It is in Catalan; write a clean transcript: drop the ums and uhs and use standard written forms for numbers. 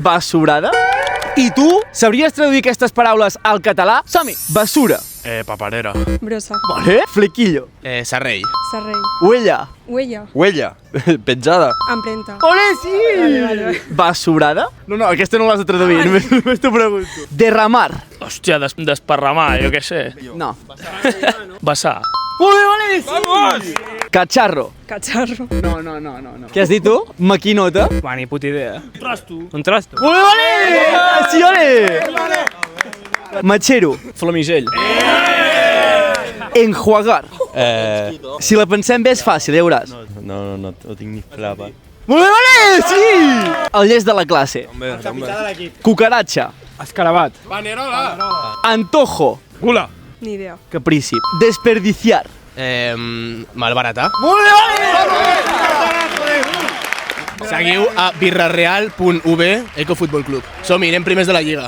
Basurada? I tu sabries traduir aquestes paraules al català? Som-hi! Basura. Paperera. Brossa. Vale. Flequillo. Serrell. Serrell. Huella. Huella. Huella. Petjada. Empremta. Ole, sí! Basurada? No, aquesta no l'has de traduir, només t'ho pregunto. Derramar. Hòstia, desparramar, jo què sé. No. Vessar. Ole, sí! Cacharro. Cacharro. No. Què has dit tu? Maquinota. Va, ni puta idea. Un trasto. Ole! Sí, ole! Machero. Flamigell. Enjuagar. Si la pensem bé és fàcil, ja veuràs. No tinc ni flapa. Ole, sí! El llest de la classe. Cucaratxa. Escarabat. Antojo. Gula. Ni idea. Caprici. Desperdiciar. Malbaratar. Seguiu a birrareal.ub Ecofutbol Club. Som-hi, anem primers de la Lliga.